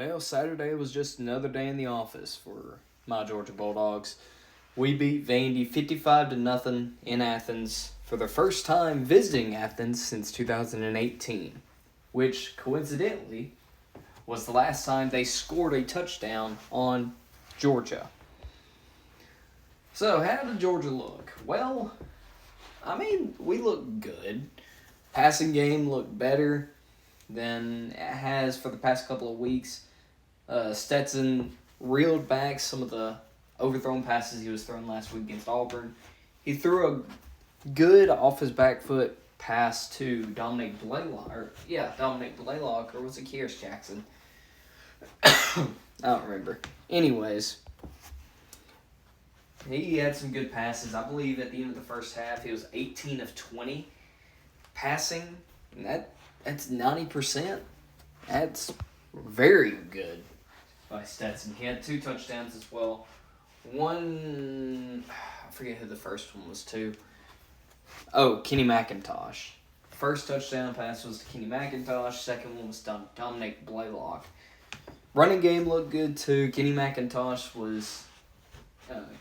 Well, Saturday was just another day in the office for my Georgia Bulldogs. We beat Vandy 55-0 in Athens for the first time visiting Athens since 2018, which coincidentally was the last time they scored a touchdown on Georgia. So, how did Georgia look? Well, we look good. Passing game looked better than it has for the past couple of weeks. Stetson reeled back some of the overthrown passes he was throwing last week against Auburn. He threw a good off his back foot pass to Dominic Blaylock, or was it Kearis Jackson? I don't remember. Anyways, he had some good passes. I believe at the end of the first half, he was 18 of 20 passing. And that's 90%. That's very good by Stetson. He had 2 touchdowns as well. One, I forget who the first one was to. Oh, Kenny McIntosh. First touchdown pass was to Kenny McIntosh. Second one was to Dominic Blaylock. Running game looked good too. Kenny McIntosh was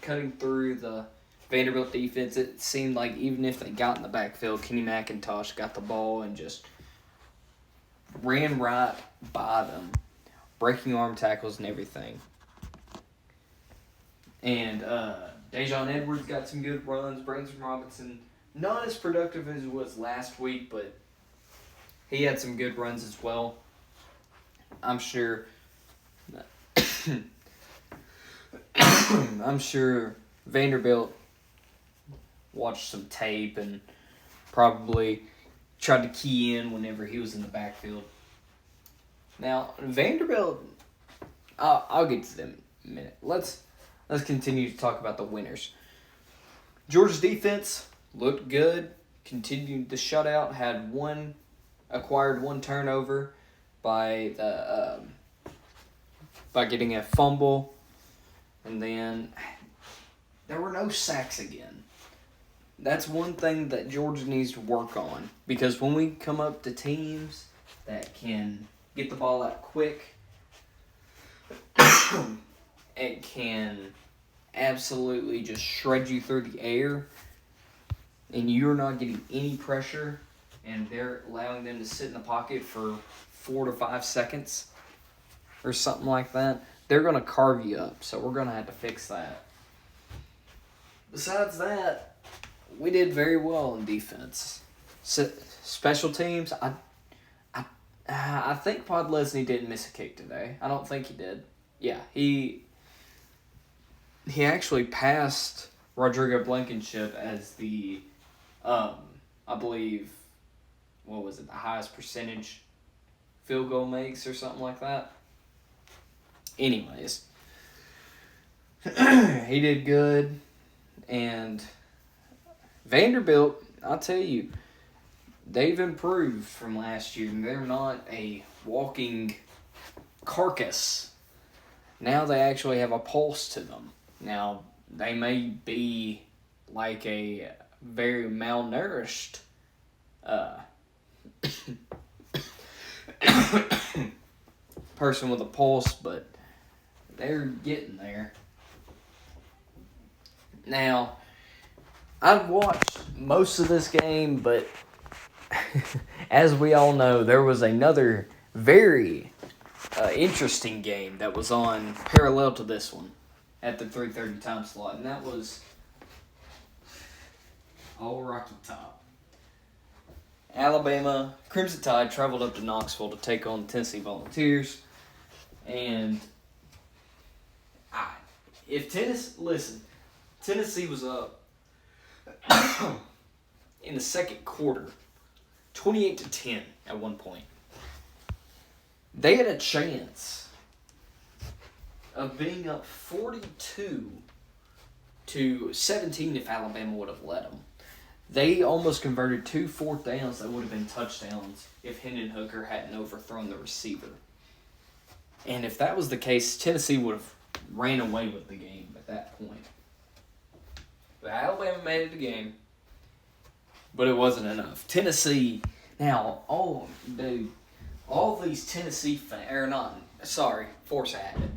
cutting through the Vanderbilt defense. It seemed like even if they got in the backfield, Kenny McIntosh got the ball and just ran right by them, breaking arm tackles and everything. And Dejon Edwards got some good runs. Branson Robinson, not as productive as he was last week, but he had some good runs as well. I'm sure Vanderbilt watched some tape and probably tried to key in whenever he was in the backfield. Now, Vanderbilt, I'll get to them in a minute. Let's continue to talk about the winners. Georgia's defense looked good, continued the shutout, acquired one turnover by getting a fumble, and then there were no sacks again. That's one thing that Georgia needs to work on, because when we come up to teams that can get the ball out quick, it can absolutely just shred you through the air, and you're not getting any pressure, and they're allowing them to sit in the pocket for 4 to 5 seconds or something like that, they're going to carve you up. So we're going to have to fix that. Besides that, we did very well in defense. Special teams, I think Pod Lesney didn't miss a kick today. I don't think he did. Yeah, he actually passed Rodrigo Blankenship as the, I believe, what was it, the highest percentage field goal makes or something like that. Anyways, he did good, and Vanderbilt, I'll tell you, they've improved from last year. They're not a walking carcass. Now they actually have a pulse to them. Now, they may be like a very malnourished person with a pulse, but they're getting there. Now, I've watched most of this game, but as we all know, there was another very interesting game that was on parallel to this one at the 3:30 time slot, and that was Old Rocky Top. Alabama Crimson Tide traveled up to Knoxville to take on the Tennessee Volunteers, and Tennessee was up in the second quarter, 28-10 at one point. They had a chance of being up 42-17 if Alabama would have let them. They almost converted 2 fourth downs that would have been touchdowns if Hendon Hooker hadn't overthrown the receiver. And if that was the case, Tennessee would have ran away with the game at that point. But Alabama made it a game, but it wasn't enough. Tennessee, now, all these Tennessee fans, or not sorry, force a habit.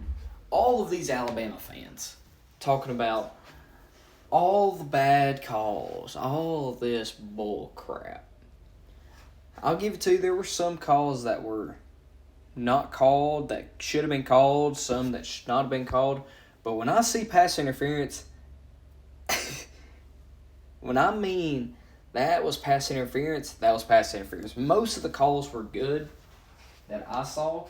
All of these Alabama fans talking about all the bad calls, all this bull crap. I'll give it to you, there were some calls that were not called, that should have been called, some that should not have been called. But when I see pass interference, when I mean that was pass interference, that was pass interference. Most of the calls were good that I saw.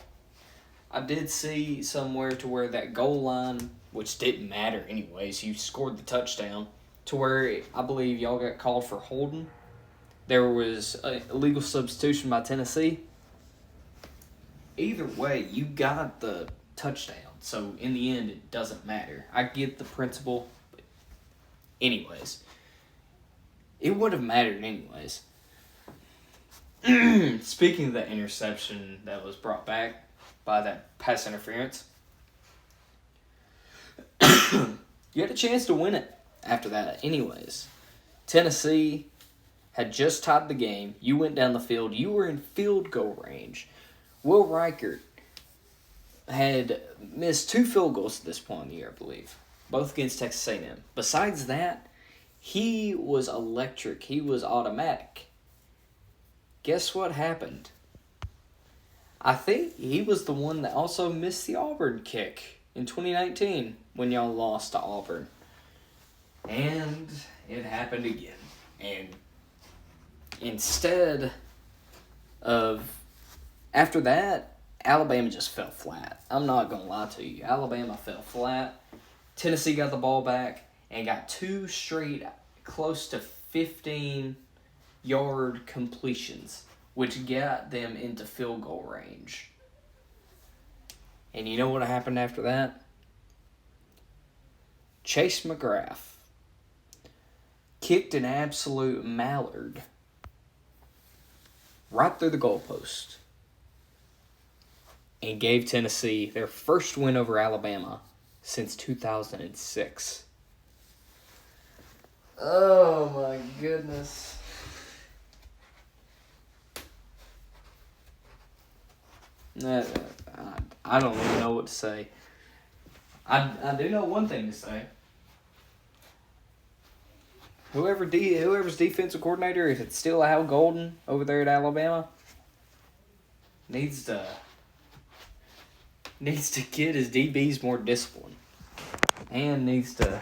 I did see somewhere to where that goal line, which didn't matter anyways, you scored the touchdown, to where I believe y'all got called for holding. There was an illegal substitution by Tennessee. Either way, you got the touchdown. So, in the end, it doesn't matter. I get the principle. But anyways, it would have mattered anyways. Speaking of the interception that was brought back by that pass interference, you had a chance to win it after that anyways. Tennessee had just tied the game. You went down the field. You were in field goal range. Will Reichert had missed 2 field goals at this point in the year, I believe, both against Texas A&M. Besides that, he was electric. He was automatic. Guess what happened? I think he was the one that also missed the Auburn kick in 2019 when y'all lost to Auburn. And it happened again. And instead of... After that, Alabama just fell flat. I'm not going to lie to you. Alabama fell flat. Tennessee got the ball back and got 2 straight close to 15-yard completions, which got them into field goal range. And you know what happened after that? Chase McGrath kicked an absolute mallard right through the goalpost and gave Tennessee their first win over Alabama since 2006. Oh my goodness. I don't even know what to say. I do know one thing to say. Whoever's defensive coordinator, if it's still Al Golden over there at Alabama, needs to get his DBs more disciplined. And needs to...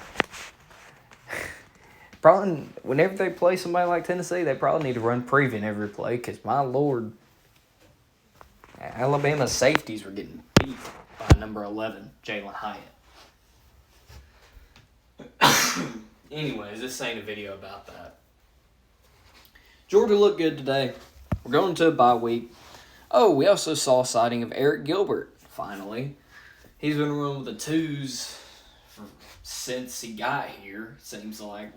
Probably, whenever they play somebody like Tennessee, they probably need to run prevent every play, because, my Lord, Alabama's safeties were getting beat by number 11, Jalen Hyatt. Anyways, this ain't a video about that. Georgia looked good today. We're going to a bye week. Oh, we also saw a sighting of Eric Gilbert, finally. He's been running with the 2s since he got here, seems like.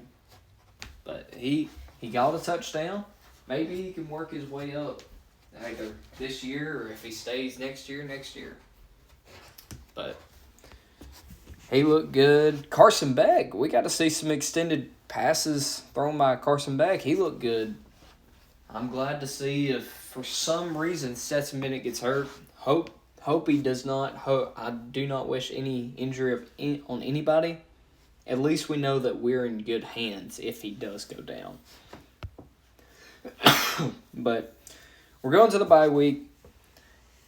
But he got a touchdown. Maybe he can work his way up either this year or if he stays next year. But he looked good. Carson Beck, we got to see some extended passes thrown by Carson Beck. He looked good. I'm glad to see if for some reason Stetson Bennett gets hurt. Hope he does not. I do not wish any injury on anybody. At least we know that we're in good hands if he does go down. But we're going to the bye week.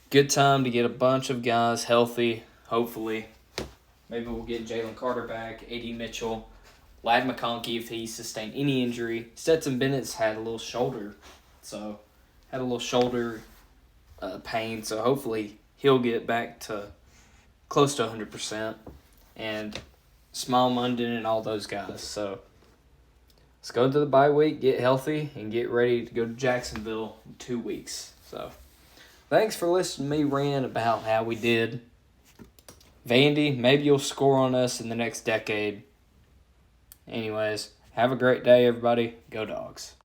Good time to get a bunch of guys healthy, hopefully. Maybe we'll get Jalen Carter back, A.D. Mitchell, Ladd McConkey if he sustained any injury. Stetson Bennett's had a little shoulder pain, so hopefully he'll get back to close to 100%. And Smile Munden and all those guys. So let's go to the bye week, get healthy, and get ready to go to Jacksonville in 2 weeks. So thanks for listening to me rant about how we did. Vandy, maybe you'll score on us in the next decade. Anyways, have a great day, everybody. Go Dogs.